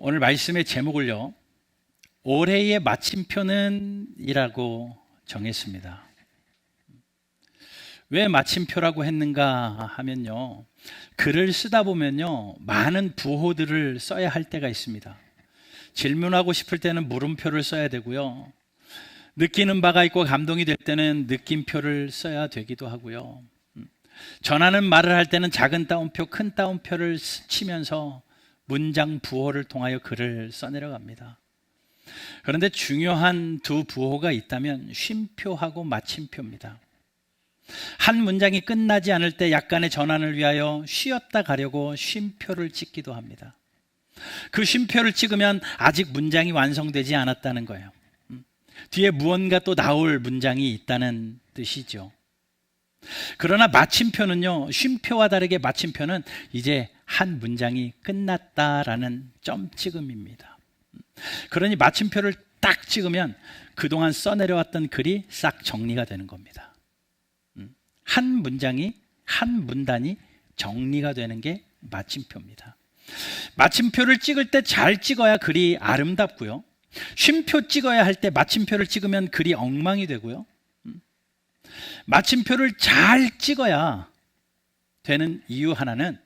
오늘 말씀의 제목을요, 올해의 마침표는 이라고 정했습니다. 왜 마침표라고 했는가 하면요, 글을 쓰다 보면요, 많은 부호들을 써야 할 때가 있습니다. 질문하고 싶을 때는 물음표를 써야 되고요, 느끼는 바가 있고 감동이 될 때는 느낌표를 써야 되기도 하고요, 전하는 말을 할 때는 작은 따옴표, 큰 따옴표를 치면서 문장 부호를 통하여 글을 써내려갑니다. 그런데 중요한 두 부호가 있다면 쉼표하고 마침표입니다. 한 문장이 끝나지 않을 때 약간의 전환을 위하여 쉬었다 가려고 쉼표를 찍기도 합니다. 그 쉼표를 찍으면 아직 문장이 완성되지 않았다는 거예요. 뒤에 무언가 또 나올 문장이 있다는 뜻이죠. 그러나 마침표는요, 쉼표와 다르게 마침표는 이제 한 문장이 끝났다라는 점찍음입니다. 그러니 마침표를 딱 찍으면 그동안 써내려왔던 글이 싹 정리가 되는 겁니다. 한 문장이, 한 문단이 정리가 되는 게 마침표입니다. 마침표를 찍을 때 잘 찍어야 글이 아름답고요, 쉼표 찍어야 할 때 마침표를 찍으면 글이 엉망이 되고요, 마침표를 잘 찍어야 되는 이유 하나는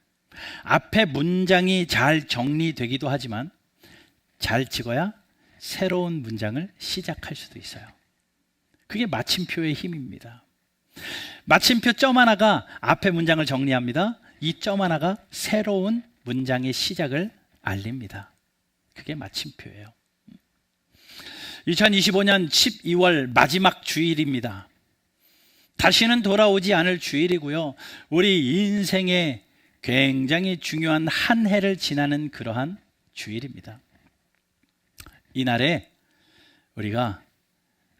앞에 문장이 잘 정리되기도 하지만 잘 찍어야 새로운 문장을 시작할 수도 있어요. 그게 마침표의 힘입니다. 마침표 점 하나가 앞에 문장을 정리합니다. 이 점 하나가 새로운 문장의 시작을 알립니다. 그게 마침표예요. 2025년 12월 마지막 주일입니다. 다시는 돌아오지 않을 주일이고요, 우리 인생에 굉장히 중요한 한 해를 지나는 그러한 주일입니다. 이날에 우리가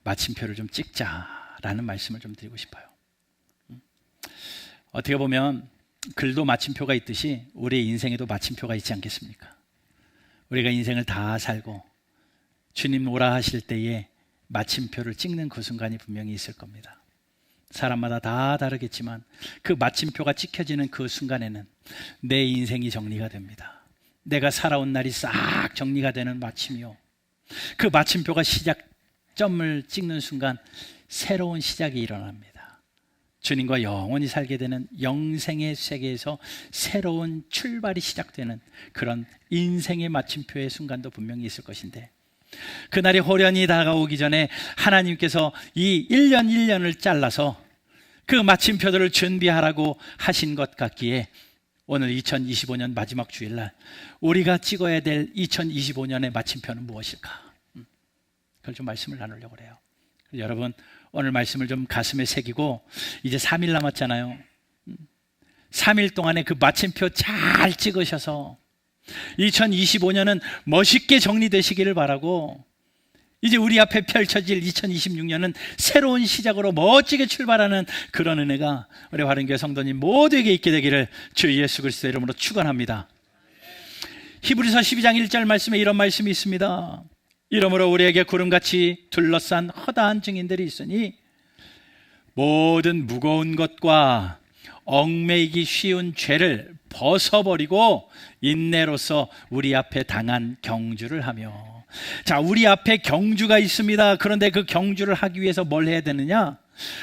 마침표를 좀 찍자라는 말씀을 좀 드리고 싶어요. 어떻게 보면 글도 마침표가 있듯이 우리의 인생에도 마침표가 있지 않겠습니까? 우리가 인생을 다 살고 주님 오라 하실 때에 마침표를 찍는 그 순간이 분명히 있을 겁니다. 사람마다 다 다르겠지만 그 마침표가 찍혀지는 그 순간에는 내 인생이 정리가 됩니다. 내가 살아온 날이 싹 정리가 되는 마침이요, 그 마침표가 시작점을 찍는 순간 새로운 시작이 일어납니다. 주님과 영원히 살게 되는 영생의 세계에서 새로운 출발이 시작되는 그런 인생의 마침표의 순간도 분명히 있을 것인데, 그날이 호련히 다가오기 전에 하나님께서 이 1년 1년을 잘라서 그 마침표들을 준비하라고 하신 것 같기에 오늘 2025년 마지막 주일날 우리가 찍어야 될 2025년의 마침표는 무엇일까? 그걸 좀 말씀을 나누려고 해요. 여러분, 오늘 말씀을 좀 가슴에 새기고 이제 3일 남았잖아요. 3일 동안에 그 마침표 잘 찍으셔서 2025년은 멋있게 정리되시기를 바라고, 이제 우리 앞에 펼쳐질 2026년은 새로운 시작으로 멋지게 출발하는 그런 은혜가 우리 화련교회 성도님 모두에게 있게 되기를 주 예수 그리스도의 이름으로 축원합니다. 히브리서 12장 1절 말씀에 이런 말씀이 있습니다. 이러므로 우리에게 구름같이 둘러싼 허다한 증인들이 있으니 모든 무거운 것과 얽매이기 쉬운 죄를 벗어버리고 인내로서 우리 앞에 당한 경주를 하며. 자, 우리 앞에 경주가 있습니다. 그런데 그 경주를 하기 위해서 뭘 해야 되느냐?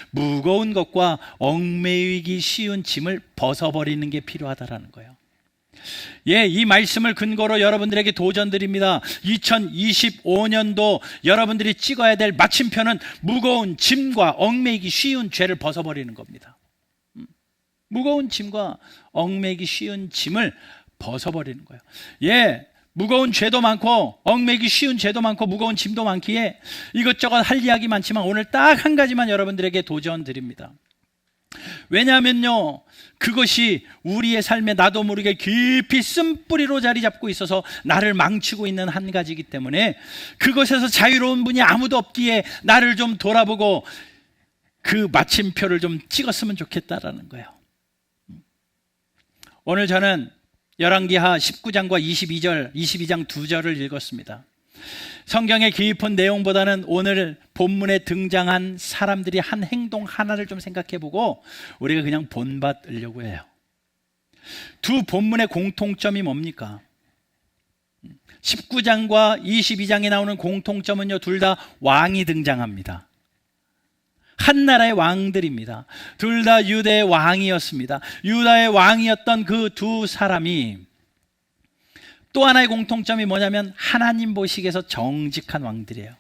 무거운 것과 얽매이기 쉬운 짐을 벗어버리는 게 필요하다라는 거예요. 예, 이 말씀을 근거로 여러분들에게 도전드립니다. 2025년도 여러분들이 찍어야 될 마침표는 무거운 짐과 얽매이기 쉬운 죄를 벗어버리는 겁니다. 무거운 짐과 얽매이기 쉬운 짐을 벗어버리는 거예요. 예, 무거운 죄도 많고 얽매이기 쉬운 죄도 많고 무거운 짐도 많기에 이것저것 할 이야기 많지만 오늘 딱 한 가지만 여러분들에게 도전 드립니다. 왜냐하면요, 그것이 우리의 삶에 나도 모르게 깊이 쓴뿌리로 자리 잡고 있어서 나를 망치고 있는 한 가지이기 때문에 그것에서 자유로운 분이 아무도 없기에 나를 좀 돌아보고 그 마침표를 좀 찍었으면 좋겠다라는 거예요. 오늘 저는 열왕기하 19장과 22장 2절을 읽었습니다. 성경의 깊은 내용보다는 오늘 본문에 등장한 사람들이 한 행동 하나를 좀 생각해보고 우리가 그냥 본받으려고 해요. 두 본문의 공통점이 뭡니까? 19장과 22장에 나오는 공통점은요, 둘 다 왕이 등장합니다. 한 나라의 왕들입니다. 둘 다 유대의 왕이었습니다. 유다의 왕이었던 그 두 사람이 또 하나의 공통점이 뭐냐면 하나님 보시기에서 정직한 왕들이에요.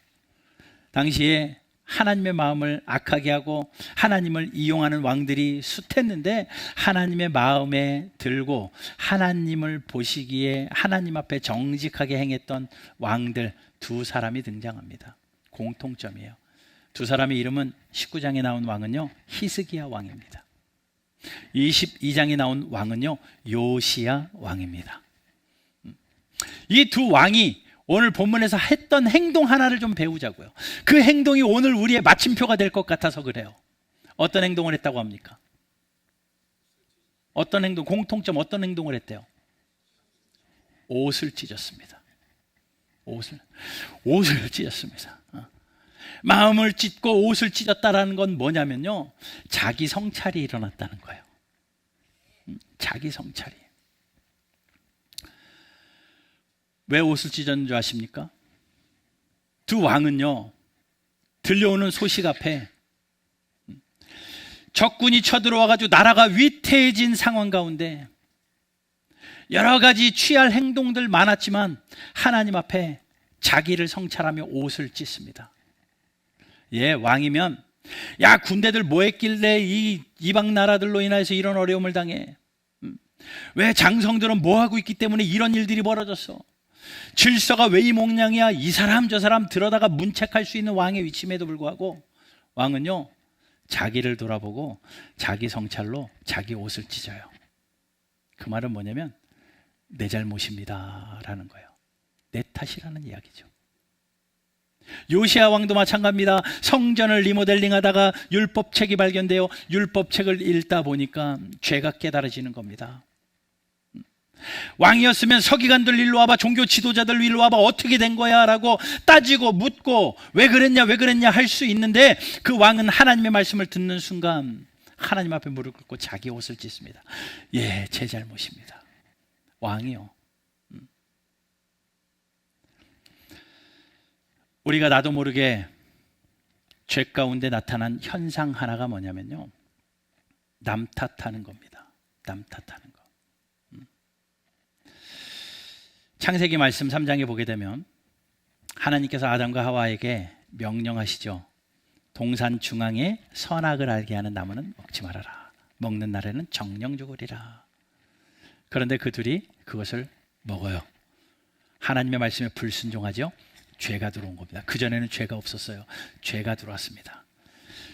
당시에 하나님의 마음을 악하게 하고 하나님을 이용하는 왕들이 숱했는데 하나님의 마음에 들고 하나님을 보시기에 하나님 앞에 정직하게 행했던 왕들 두 사람이 등장합니다. 공통점이에요. 두 사람의 이름은 19장에 나온 왕은요, 히스기야 왕입니다. 22장에 나온 왕은요, 요시야 왕입니다. 이 두 왕이 오늘 본문에서 했던 행동 하나를 좀 배우자고요. 그 행동이 오늘 우리의 마침표가 될 것 같아서 그래요. 어떤 행동을 했다고 합니까? 어떤 행동, 공통점 어떤 행동을 했대요? 옷을 찢었습니다. 옷을 찢었습니다. 마음을 찢고 옷을 찢었다라는 건 뭐냐면요, 자기 성찰이 일어났다는 거예요. 자기 성찰이. 왜 옷을 찢었는 줄 아십니까? 두 왕은요, 들려오는 소식 앞에 적군이 쳐들어와가지고 나라가 위태해진 상황 가운데 여러 가지 취할 행동들 많았지만 하나님 앞에 자기를 성찰하며 옷을 찢습니다. 예, 왕이면 야, 군대들 뭐 했길래 이 이방 나라들로 인해서 이런 어려움을 당해? 왜 장성들은 뭐 하고 있기 때문에 이런 일들이 벌어졌어? 질서가 왜 이 모양이야? 이 사람 저 사람 들어다가 문책할 수 있는 왕의 위치임에도 불구하고 왕은요, 자기를 돌아보고 자기 성찰로 자기 옷을 찢어요. 그 말은 뭐냐면 내 잘못입니다 라는 거예요. 내 탓이라는 이야기죠. 요시야 왕도 마찬가지입니다. 성전을 리모델링 하다가 율법책이 발견되어 율법책을 읽다 보니까 죄가 깨달아지는 겁니다. 왕이었으면 서기관들 일로 와봐, 종교 지도자들 일로 와봐, 어떻게 된 거야 라고 따지고 묻고 왜 그랬냐 할 수 있는데 그 왕은 하나님의 말씀을 듣는 순간 하나님 앞에 무릎 꿇고 자기 옷을 찢습니다. 예, 제 잘못입니다. 왕이요. 우리가 나도 모르게 죄 가운데 나타난 현상 하나가 뭐냐면요, 남 탓하는 겁니다. 남 탓하는 거. 창세기 말씀 3장에 보게 되면 하나님께서 아담과 하와에게 명령하시죠. 동산 중앙에 선악을 알게 하는 나무는 먹지 말아라. 먹는 날에는 정령 죽으리라. 그런데 그 둘이 그것을 먹어요. 하나님의 말씀에 불순종하죠. 죄가 들어온 겁니다. 그전에는 죄가 없었어요. 죄가 들어왔습니다.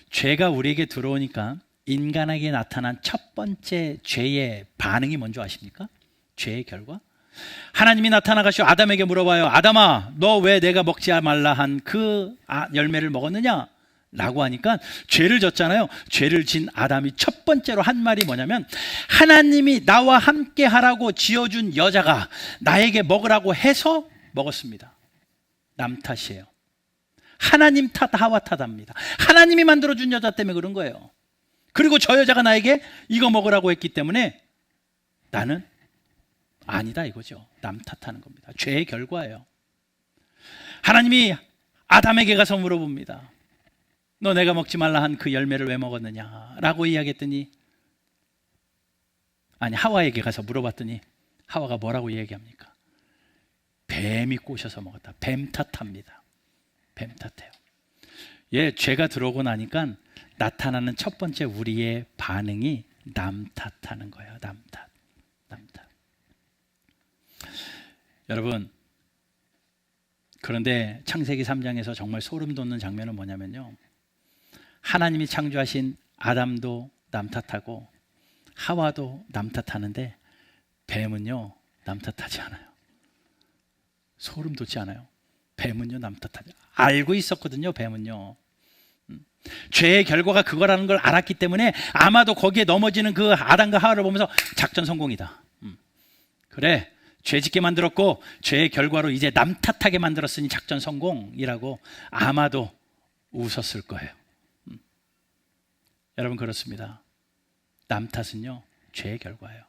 죄가 우리에게 들어오니까 인간에게 나타난 첫 번째 죄의 반응이 뭔지 아십니까? 죄의 결과? 하나님이 나타나가지고 아담에게 물어봐요. 아담아, 너 왜 내가 먹지 말라 한 그 열매를 먹었느냐? 라고 하니까 죄를 졌잖아요. 죄를 진 아담이 첫 번째로 한 말이 뭐냐면 하나님이 나와 함께 하라고 지어준 여자가 나에게 먹으라고 해서 먹었습니다. 남 탓이에요. 하나님 탓, 하와 탓합니다. 하나님이 만들어준 여자 때문에 그런 거예요. 그리고 저 여자가 나에게 이거 먹으라고 했기 때문에 나는 아니다 이거죠. 남 탓하는 겁니다. 죄의 결과예요. 하나님이 아담에게 가서 물어봅니다. 너 내가 먹지 말라 한 그 열매를 왜 먹었느냐 라고 이야기했더니, 아니 하와에게 가서 물어봤더니 하와가 뭐라고 얘기합니까? 뱀이 꼬셔서 먹었다. 뱀 탓합니다. 뱀 탓해요. 예, 죄가 들어오고 나니까 나타나는 첫 번째 우리의 반응이 남 탓하는 거예요. 남 탓. 여러분, 그런데 창세기 3장에서 정말 소름 돋는 장면은 뭐냐면요, 하나님이 창조하신 아담도 남 탓하고 하와도 남 탓하는데 뱀은요 남 탓하지 않아요. 소름 돋지 않아요? 뱀은요 남 탓하지 알고 있었거든요. 뱀은요 죄의 결과가 그거라는 걸 알았기 때문에 아마도 거기에 넘어지는 그 아담과 하와를 보면서 작전 성공이다. 그래, 죄 짓게 만들었고 죄의 결과로 이제 남 탓하게 만들었으니 작전 성공이라고 아마도 웃었을 거예요. 여러분, 그렇습니다. 남 탓은요 죄의 결과예요.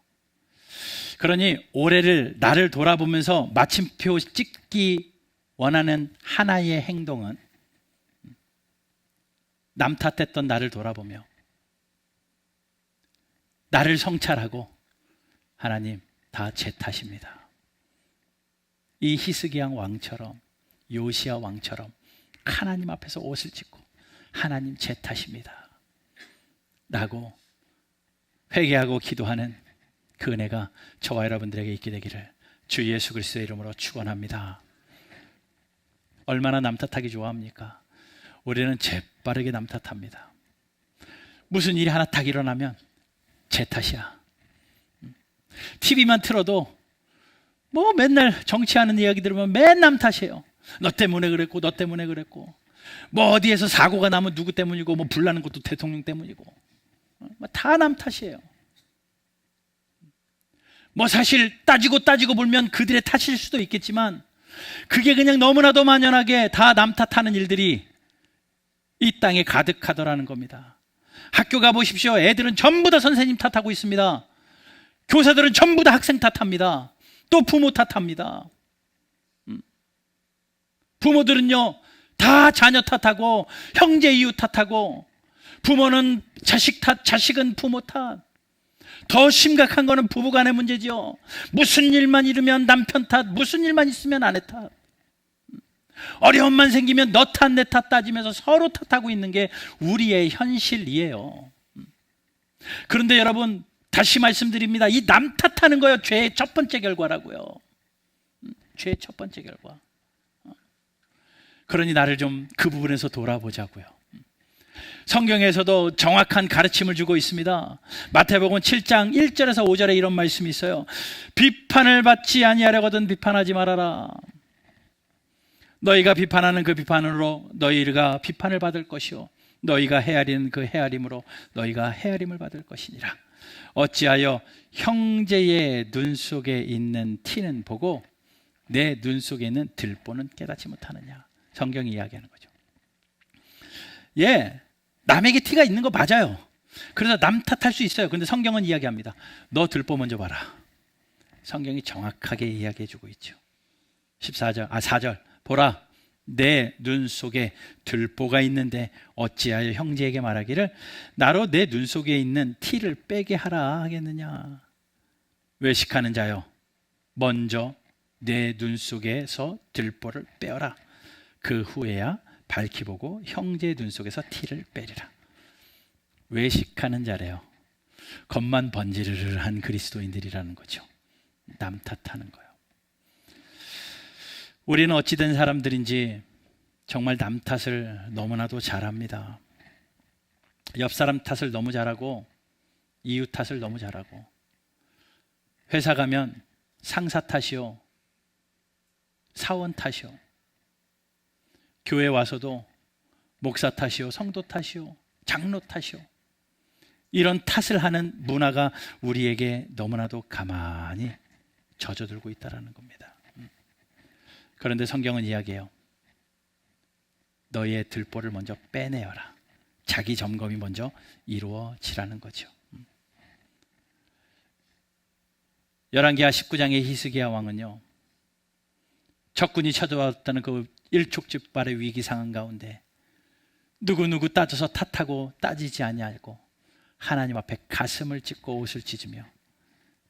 그러니 올해를 나를 돌아보면서 마침표 찍기 원하는 하나의 행동은 남 탓했던 나를 돌아보며 나를 성찰하고 하나님 다 제 탓입니다. 이 히스기야 왕처럼 요시야 왕처럼 하나님 앞에서 옷을 찢고 하나님 제 탓입니다 라고 회개하고 기도하는 그 은혜가 저와 여러분들에게 있게 되기를 주 예수 그리스도의 이름으로 축원합니다. 얼마나 남 탓하기 좋아합니까? 우리는 재빠르게 남 탓합니다. 무슨 일이 하나 딱 일어나면 제 탓이야. TV만 틀어도 뭐 맨날 정치하는 이야기 들으면 맨 남 탓이에요. 너 때문에 그랬고 너 때문에 그랬고 뭐 어디에서 사고가 나면 누구 때문이고 뭐 불나는 것도 대통령 때문이고 다 남 탓이에요. 뭐 사실 따지고 보면 그들의 탓일 수도 있겠지만 그게 그냥 너무나도 만연하게 다 남 탓하는 일들이 이 땅에 가득하더라는 겁니다. 학교 가보십시오. 애들은 전부 다 선생님 탓하고 있습니다. 교사들은 전부 다 학생 탓합니다. 또 부모 탓합니다. 부모들은요 다 자녀 탓하고 형제 이웃 탓하고 부모는 자식 탓, 자식은 부모 탓. 더 심각한 거는 부부간의 문제죠. 무슨 일만 이루면 남편 탓, 무슨 일만 있으면 아내 탓. 어려움만 생기면 너 탓, 내 탓 따지면서 서로 탓하고 있는 게 우리의 현실이에요. 그런데 여러분 다시 말씀드립니다. 이 남 탓하는 거요 죄의 첫 번째 결과라고요. 죄의 첫 번째 결과. 그러니 나를 좀 그 부분에서 돌아보자고요. 성경에서도 정확한 가르침을 주고 있습니다. 마태복음 7장 1절에서 5절에 이런 말씀이 있어요. 비판을 받지 아니하려거든 비판하지 말아라. 너희가 비판하는 그 비판으로 너희가 비판을 받을 것이요 너희가 헤아리는 그 헤아림으로 너희가 헤아림을 받을 것이니라. 어찌하여 형제의 눈 속에 있는 티는 보고 내 눈 속에 있는 들보는 깨닫지 못하느냐. 성경이 이야기하는 거죠. 예, 남에게 티가 있는 거 맞아요. 그래서 남 탓할 수 있어요. 근데 성경은 이야기합니다. 너 들보 먼저 봐라. 성경이 정확하게 이야기해 주고 있죠. 4절 보라 내 눈 속에 들보가 있는데 어찌하여 형제에게 말하기를 나로 내 눈 속에 있는 티를 빼게 하라 하겠느냐. 외식하는 자여 먼저 내 눈 속에서 들보를 빼어라. 그 후에야 밝히 보고 형제의 눈 속에서 티를 빼리라. 외식하는 자래요. 겉만 번지르르한 그리스도인들이라는 거죠. 남 탓하는 거예요. 우리는 어찌된 사람들인지 정말 남 탓을 너무나도 잘합니다. 옆 사람 탓을 너무 잘하고 이웃 탓을 너무 잘하고 회사 가면 상사 탓이요 사원 탓이요 교회 와서도 목사 탓이요 성도 탓이요 장로 탓이요 이런 탓을 하는 문화가 우리에게 너무나도 가만히 젖어들고 있다는 겁니다. 그런데 성경은 이야기해요. 너희의 들보를 먼저 빼내어라. 자기 점검이 먼저 이루어지라는 거죠. 열왕기하 19장의 히스기야 왕은요 적군이 쳐들어왔다는 그 일촉즉발의 위기 상황 가운데 누구 따져서 탓하고 따지지 아니하고 하나님 앞에 가슴을 찢고 옷을 찢으며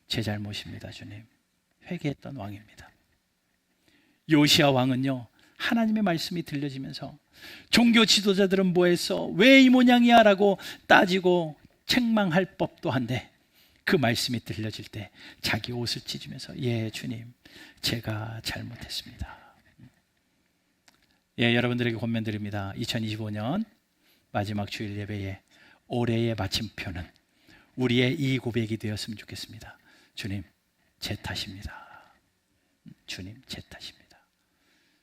제 잘못입니다 주님 회개했던 왕입니다. 요시야 왕은요 하나님의 말씀이 들려지면서 종교 지도자들은 뭐했어? 왜 이 모양이야? 라고 따지고 책망할 법도 한데 그 말씀이 들려질 때 자기 옷을 찢으면서 예 주님 제가 잘못했습니다. 예, 여러분들에게 권면드립니다. 2025년 마지막 주일 예배에 올해의 마침표는 우리의 이 고백이 되었으면 좋겠습니다. 주님 제 탓입니다. 주님 제 탓입니다.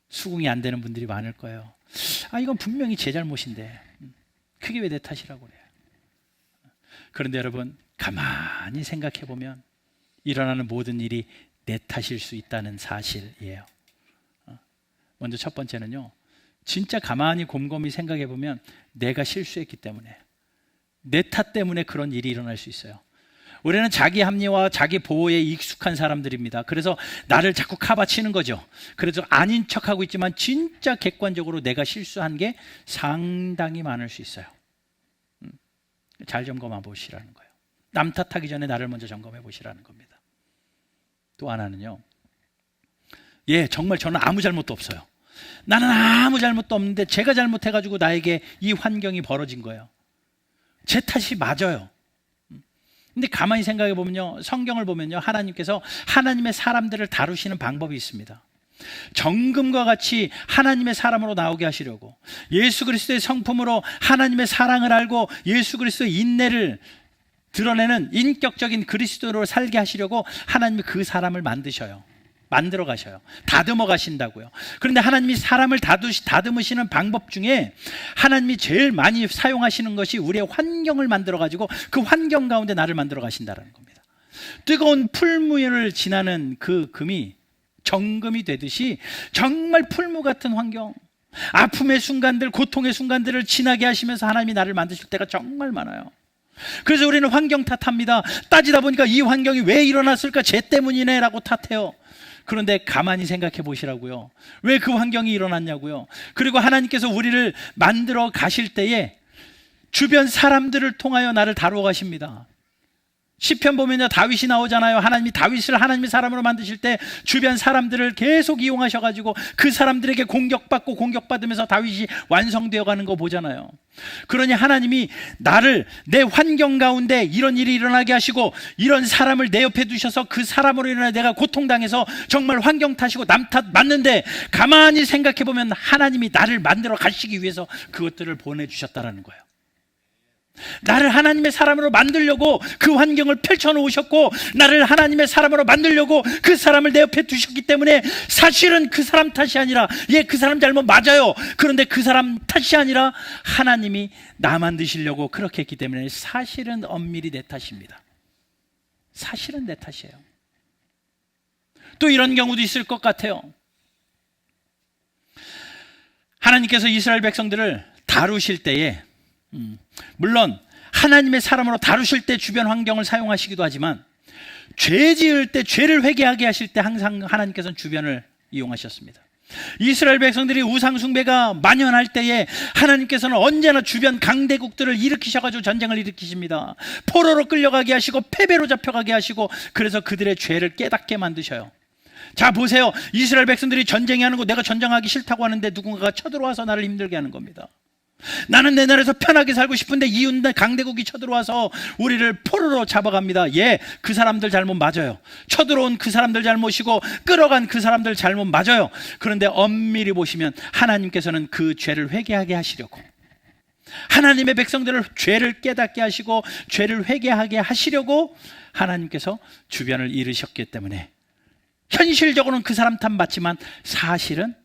수긍이 안 되는 분들이 많을 거예요. 이건 분명히 제 잘못인데 그게 왜 내 탓이라고 그래요. 그런데 여러분 가만히 생각해 보면 일어나는 모든 일이 내 탓일 수 있다는 사실이에요. 먼저 첫 번째는요 진짜 가만히 곰곰이 생각해 보면 내가 실수했기 때문에 내 탓 때문에 그런 일이 일어날 수 있어요. 우리는 자기 합리화와 자기 보호에 익숙한 사람들입니다. 그래서 나를 자꾸 카바치는 거죠. 그래서 아닌 척하고 있지만 진짜 객관적으로 내가 실수한 게 상당히 많을 수 있어요. 잘 점검해 보시라는 거예요. 남 탓하기 전에 나를 먼저 점검해 보시라는 겁니다. 또 하나는요, 정말 저는 아무 잘못도 없어요. 나는 아무 잘못도 없는데 제가 잘못해가지고 나에게 이 환경이 벌어진 거예요. 제 탓이 맞아요. 근데 가만히 생각해 보면요, 성경을 보면요, 하나님께서 하나님의 사람들을 다루시는 방법이 있습니다. 정금과 같이 하나님의 사람으로 나오게 하시려고, 예수 그리스도의 성품으로 하나님의 사랑을 알고 예수 그리스도의 인내를 드러내는 인격적인 그리스도로 살게 하시려고 하나님이 그 사람을 만들어 가셔요. 다듬어 가신다고요. 그런데 하나님이 사람을 다듬으시는 방법 중에 하나님이 제일 많이 사용하시는 것이 우리의 환경을 만들어 가지고 그 환경 가운데 나를 만들어 가신다는 겁니다. 뜨거운 풀무를 지나는 그 금이 정금이 되듯이 정말 풀무 같은 환경, 아픔의 순간들, 고통의 순간들을 지나게 하시면서 하나님이 나를 만드실 때가 정말 많아요. 그래서 우리는 환경 탓합니다. 따지다 보니까 이 환경이 왜 일어났을까? 쟤 때문이네 라고 탓해요. 그런데 가만히 생각해 보시라고요. 왜 그 환경이 일어났냐고요. 그리고 하나님께서 우리를 만들어 가실 때에 주변 사람들을 통하여 나를 다루어 가십니다. 시편 보면요, 다윗이 나오잖아요. 하나님이 다윗을 하나님의 사람으로 만드실 때 주변 사람들을 계속 이용하셔가지고 그 사람들에게 공격받으면서 다윗이 완성되어 가는 거 보잖아요. 그러니 하나님이 나를 내 환경 가운데 이런 일이 일어나게 하시고 이런 사람을 내 옆에 두셔서 그 사람으로 인해 내가 고통당해서 정말 환경 탓이고 남 탓 맞는데, 가만히 생각해 보면 하나님이 나를 만들어 가시기 위해서 그것들을 보내주셨다라는 거예요. 나를 하나님의 사람으로 만들려고 그 환경을 펼쳐놓으셨고, 나를 하나님의 사람으로 만들려고 그 사람을 내 옆에 두셨기 때문에 사실은 그 사람 탓이 아니라, 그 사람 잘못 맞아요. 그런데 그 사람 탓이 아니라 하나님이 나 만드시려고 그렇게 했기 때문에 사실은 엄밀히 내 탓입니다. 사실은 내 탓이에요. 또 이런 경우도 있을 것 같아요. 하나님께서 이스라엘 백성들을 다루실 때에 물론 하나님의 사람으로 다루실 때 주변 환경을 사용하시기도 하지만, 죄 지을 때, 죄를 회개하게 하실 때 항상 하나님께서는 주변을 이용하셨습니다. 이스라엘 백성들이 우상 숭배가 만연할 때에 하나님께서는 언제나 주변 강대국들을 일으키셔가지고 전쟁을 일으키십니다. 포로로 끌려가게 하시고 패배로 잡혀가게 하시고, 그래서 그들의 죄를 깨닫게 만드셔요. 자, 보세요. 이스라엘 백성들이 전쟁하는 거, 내가 전쟁하기 싫다고 하는데 누군가가 쳐들어와서 나를 힘들게 하는 겁니다. 나는 내 나라에서 편하게 살고 싶은데 이웃 강대국이 쳐들어와서 우리를 포로로 잡아갑니다. 그 사람들 잘못 맞아요. 쳐들어온 그 사람들 잘못이고 끌어간 그 사람들 잘못 맞아요. 그런데 엄밀히 보시면 하나님께서는 그 죄를 회개하게 하시려고, 하나님의 백성들을 죄를 깨닫게 하시고 죄를 회개하게 하시려고 하나님께서 주변을 이루셨기 때문에, 현실적으로는 그 사람 탓 맞지만 사실은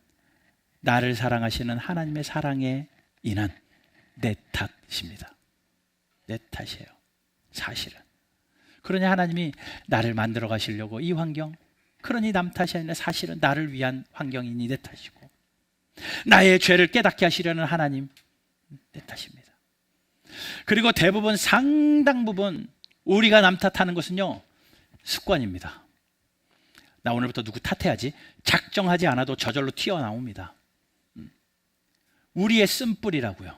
나를 사랑하시는 하나님의 사랑에 인한 내 탓입니다. 내 탓이에요. 사실은. 그러니 하나님이 나를 만들어 가시려고 이 환경, 그러니 남 탓이 아니라 사실은 나를 위한 환경이니 내 탓이고, 나의 죄를 깨닫게 하시려는 하나님, 내 탓입니다. 그리고 대부분, 상당 부분 우리가 남 탓하는 것은요, 습관입니다. 나 오늘부터 누구 탓해야지, 작정하지 않아도 저절로 튀어나옵니다. 우리의 쓴뿌리라고요.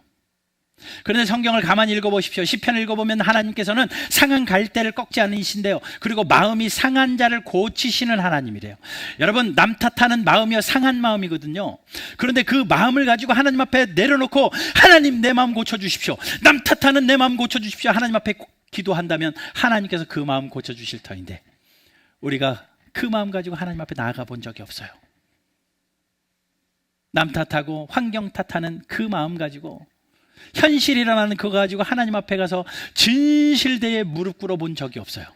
그런데 성경을 가만히 읽어보십시오. 시편을 읽어보면 하나님께서는 상한 갈대를 꺾지 않으신데요, 그리고 마음이 상한 자를 고치시는 하나님이래요. 여러분, 남 탓하는 마음이요, 상한 마음이거든요. 그런데 그 마음을 가지고 하나님 앞에 내려놓고, 하나님 내 마음 고쳐주십시오, 남 탓하는 내 마음 고쳐주십시오, 하나님 앞에 기도한다면 하나님께서 그 마음 고쳐주실 터인데, 우리가 그 마음 가지고 하나님 앞에 나아가 본 적이 없어요. 남 탓하고 환경 탓하는 그 마음 가지고, 현실이라는 그거 가지고 하나님 앞에 가서 진실되게 무릎 꿇어 본 적이 없어요.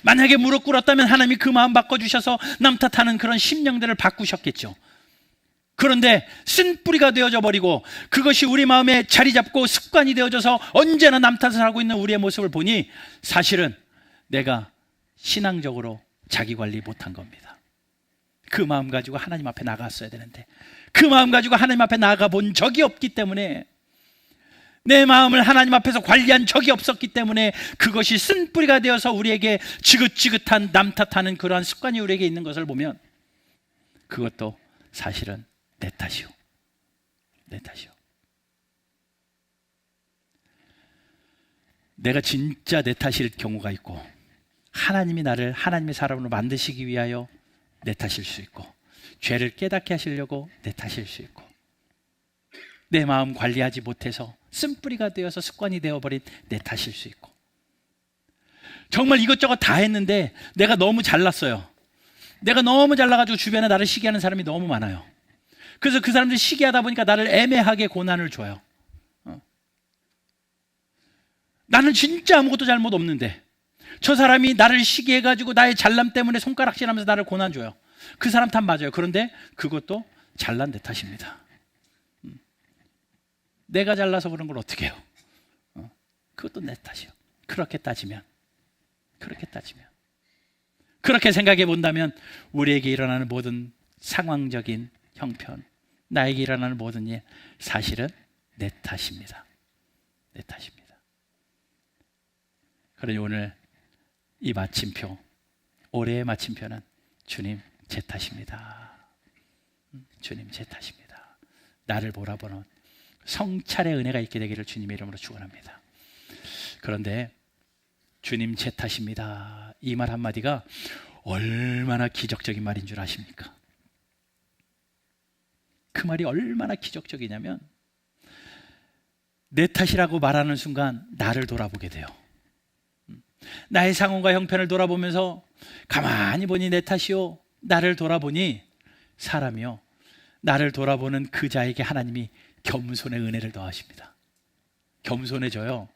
만약에 무릎 꿇었다면 하나님이 그 마음 바꿔주셔서 남 탓하는 그런 심령들을 바꾸셨겠죠. 그런데 쓴뿌리가 되어져 버리고 그것이 우리 마음에 자리 잡고 습관이 되어져서 언제나 남 탓을 하고 있는 우리의 모습을 보니, 사실은 내가 신앙적으로 자기 관리 못한 겁니다. 그 마음 가지고 하나님 앞에 나갔어야 되는데 그 마음 가지고 하나님 앞에 나가 본 적이 없기 때문에 내 마음을 하나님 앞에서 관리한 적이 없었기 때문에 그것이 쓴뿌리가 되어서 우리에게 지긋지긋한 남 탓하는 그러한 습관이 우리에게 있는 것을 보면 그것도 사실은 내 탓이요. 내 탓이요. 내가 진짜 내 탓일 경우가 있고, 하나님이 나를 하나님의 사람으로 만드시기 위하여 내 탓일 수 있고, 죄를 깨닫게 하시려고 내 탓일 수 있고, 내 마음 관리하지 못해서 쓴뿌리가 되어서 습관이 되어버린 내 탓일 수 있고, 정말 이것저것 다 했는데 내가 너무 잘났어요. 내가 너무 잘나가지고 주변에 나를 시기하는 사람이 너무 많아요. 그래서 그 사람들이 시기하다 보니까 나를 애매하게 고난을 줘요. 나는 진짜 아무것도 잘못 없는데 저 사람이 나를 시기해가지고 나의 잘남 때문에 손가락질하면서 나를 고난 줘요. 그 사람 탓 맞아요. 그런데 그것도 잘난 내 탓입니다. 내가 잘나서 그런 걸 어떻게 해요? 그것도 내 탓이요. 그렇게 따지면 그렇게 생각해 본다면 우리에게 일어나는 모든 상황적인 형편, 나에게 일어나는 모든 일, 사실은 내 탓입니다. 내 탓입니다. 그러니 오늘 이 마침표, 올해의 마침표는 주님 제 탓입니다. 주님 제 탓입니다. 나를 몰아보는 성찰의 은혜가 있게 되기를 주님의 이름으로 축원합니다. 그런데 주님 제 탓입니다, 이 말 한마디가 얼마나 기적적인 말인 줄 아십니까? 그 말이 얼마나 기적적이냐면 내 탓이라고 말하는 순간 나를 돌아보게 돼요. 나의 상황과 형편을 돌아보면서 가만히 보니 내 탓이요, 나를 돌아보니 사람이요, 나를 돌아보는 그 자에게 하나님이 겸손의 은혜를 더하십니다. 겸손해져요.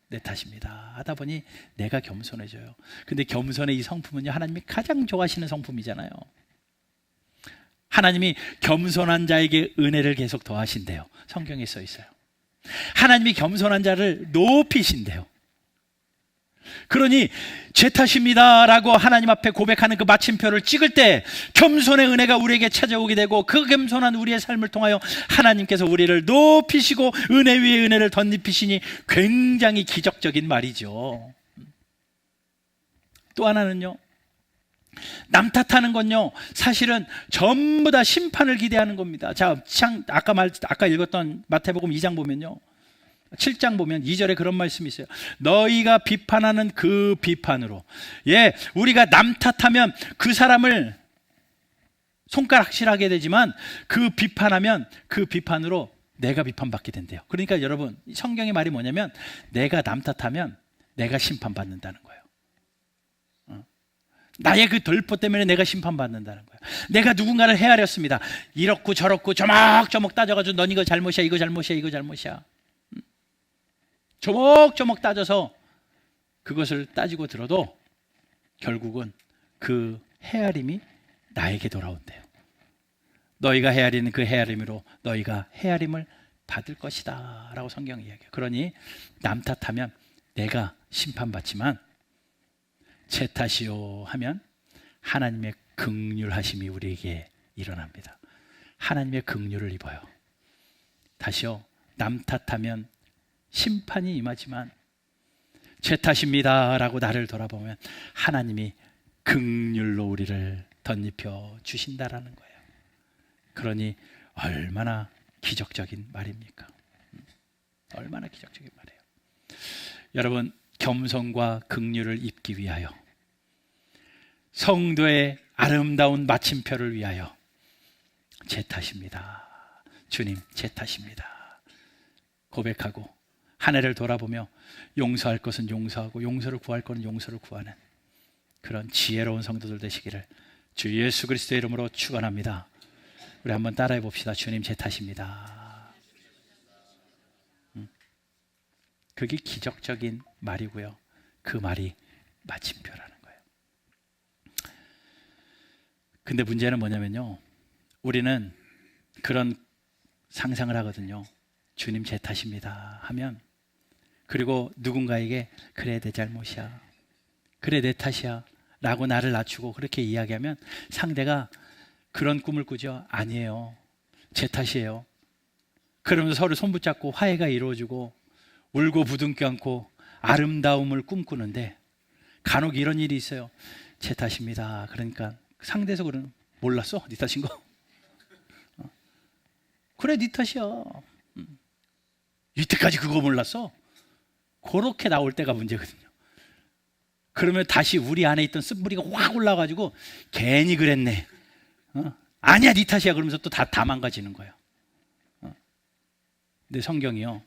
내 탓입니다 하다 보니 내가 겸손해져요. 근데 겸손의 이 성품은요, 하나님이 가장 좋아하시는 성품이잖아요. 하나님이 겸손한 자에게 은혜를 계속 더하신대요. 성경에 써 있어요. 하나님이 겸손한 자를 높이신대요. 그러니 제 탓입니다 라고 하나님 앞에 고백하는 그 마침표를 찍을 때 겸손의 은혜가 우리에게 찾아오게 되고, 그 겸손한 우리의 삶을 통하여 하나님께서 우리를 높이시고 은혜 위에 은혜를 덧입히시니 굉장히 기적적인 말이죠. 또 하나는요, 남 탓하는 건요, 사실은 전부 다 심판을 기대하는 겁니다. 자, 아까 읽었던 마태복음 2장 보면요, 7장 보면 2절에 그런 말씀이 있어요. 너희가 비판하는 그 비판으로, 우리가 남 탓하면 그 사람을 손가락질하게 되지만 그 비판하면 그 비판으로 내가 비판받게 된대요. 그러니까 여러분, 성경의 말이 뭐냐면 내가 남 탓하면 내가 심판받는다는 거예요. 나의 그 덜포 때문에 내가 심판받는다는 거예요. 내가 누군가를 헤아렸습니다. 이렇고 저렇고 조목조목 따져가지고 넌 이거 잘못이야, 이거 잘못이야, 이거 잘못이야, 조목조목 따져서 그것을 따지고 들어도 결국은 그 헤아림이 나에게 돌아온대요. 너희가 헤아리는 그 헤아림으로 너희가 헤아림을 받을 것이다 라고 성경이 이야기해요. 그러니 남 탓하면 내가 심판받지만 제 탓이요 하면 하나님의 긍휼하심이 우리에게 일어납니다. 하나님의 긍휼을 입어요. 다시요, 남 탓하면 심판이 임하지만 제 탓입니다 라고 나를 돌아보면 하나님이 긍휼로 우리를 덧입혀 주신다라는 거예요. 그러니 얼마나 기적적인 말입니까? 얼마나 기적적인 말이에요. 여러분, 겸손과 긍휼을 입기 위하여, 성도의 아름다운 마침표를 위하여 제 탓입니다, 주님 제 탓입니다 고백하고 한 해를 돌아보며 용서할 것은 용서하고 용서를 구할 것은 용서를 구하는 그런 지혜로운 성도들 되시기를 주 예수 그리스도의 이름으로 축원합니다. 우리 한번 따라해 봅시다. 주님 제 탓입니다. 그게 기적적인 말이고요, 그 말이 마침표라는 거예요. 근데 문제는 뭐냐면요, 우리는 그런 상상을 하거든요. 주님 제 탓입니다 하면, 그리고 누군가에게 그래 내 잘못이야, 그래 내 탓이야 라고 나를 낮추고 그렇게 이야기하면 상대가 그런 꿈을 꾸죠. 아니에요, 제 탓이에요. 그러면서 서로 손붙잡고 화해가 이루어지고 울고 부둥켜 안고 아름다움을 꿈꾸는데 간혹 이런 일이 있어요. 제 탓입니다. 그러니까 상대에서 그러는, 몰랐어? 네 탓인 거? 그래, 네 탓이야. 이때까지 그거 몰랐어? 그렇게 나올 때가 문제거든요. 그러면 다시 우리 안에 있던 쓴뿌리가 확 올라가지고 괜히 그랬네. 아니야, 네 탓이야. 그러면서 또 다 망가지는 거예요. 근데 성경이요,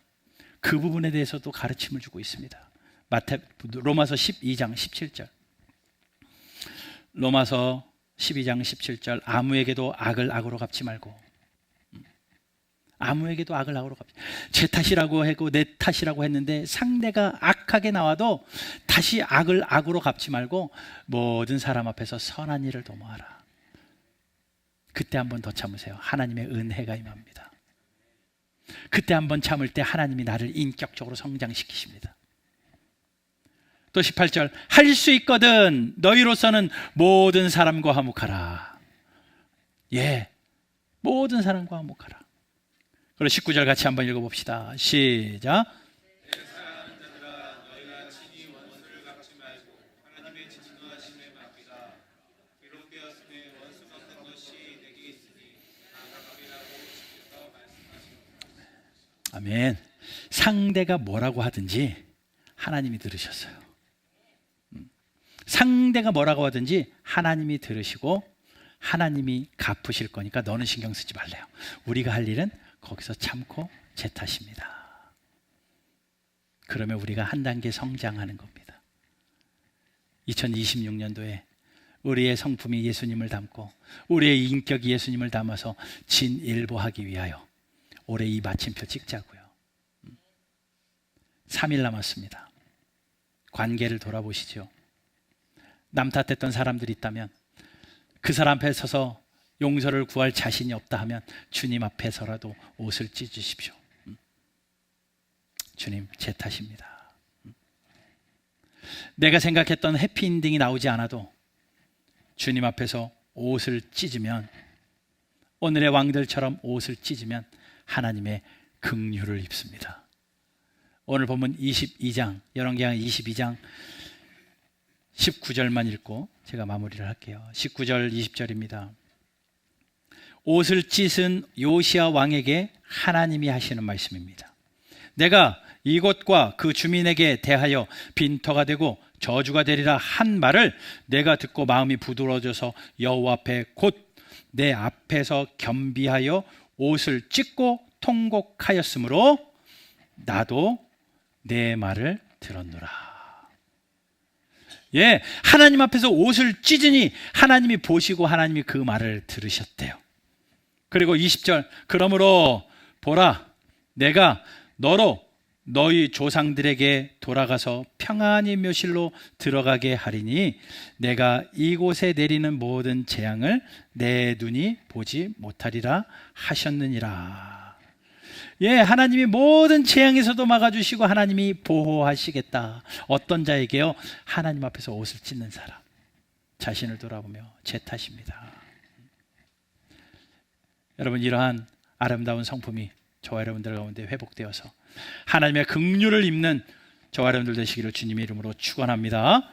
그 부분에 대해서도 가르침을 주고 있습니다. 로마서 12장 17절. 로마서 12장 17절. 아무에게도 악을 악으로 갚지 말고. 아무에게도 악을 악으로 갚지. 제 탓이라고 하고 내 탓이라고 했는데 상대가 악하게 나와도 다시 악을 악으로 갚지 말고 모든 사람 앞에서 선한 일을 도모하라. 그때 한번 더 참으세요. 하나님의 은혜가 임합니다. 그때 한번 참을 때 하나님이 나를 인격적으로 성장시키십니다. 또 18절. 할 수 있거든 너희로서는 모든 사람과 화목하라. 예, 모든 사람과 화목하라. 그리고 19절 같이 한번 읽어봅시다. 시작. 아멘. 상대가 뭐라고 하든지 하나님이 들으셨어요. 상대가 뭐라고 하든지 하나님이 들으시고 하나님이 갚으실 거니까 너는 신경 쓰지 말래요. 우리가 할 일은 거기서 참고 제 탓입니다. 그러면 우리가 한 단계 성장하는 겁니다. 2026년도에 우리의 성품이 예수님을 닮고 우리의 인격이 예수님을 닮아서 진일보하기 위하여 올해 이 마침표 찍자고요. 3일 남았습니다. 관계를 돌아보시죠. 남 탓했던 사람들이 있다면 그 사람 앞에 서서 용서를 구할 자신이 없다 하면 주님 앞에서라도 옷을 찢으십시오. 주님, 제 탓입니다. 내가 생각했던 해피엔딩이 나오지 않아도 주님 앞에서 옷을 찢으면, 오늘의 왕들처럼 옷을 찢으면 하나님의 긍휼을 입습니다. 오늘 본문 22장, 열왕기상 22장 19절만 읽고 제가 마무리를 할게요. 19절 20절입니다. 옷을 찢은 요시야 왕에게 하나님이 하시는 말씀입니다. 내가 이곳과 그 주민에게 대하여 빈터가 되고 저주가 되리라 한 말을 내가 듣고 마음이 부드러워져서 여호와 앞에 곧 내 앞에서 겸비하여 옷을 찢고 통곡하였으므로 나도 내 말을 들었노라. 예, 하나님 앞에서 옷을 찢으니 하나님이 보시고 하나님이 그 말을 들으셨대요. 그리고 20절, 그러므로 보라, 내가 너로 너희 조상들에게 돌아가서 평안히 묘실로 들어가게 하리니 내가 이곳에 내리는 모든 재앙을 내 눈이 보지 못하리라 하셨느니라. 예, 하나님이 모든 재앙에서도 막아주시고 하나님이 보호하시겠다. 어떤 자에게요? 하나님 앞에서 옷을 찢는 사람. 자신을 돌아보며 제 탓입니다. 여러분, 이러한 아름다운 성품이 저와 여러분들 가운데 회복되어서 하나님의 긍휼을 입는 저와 여러분들 되시기를 주님의 이름으로 축원합니다.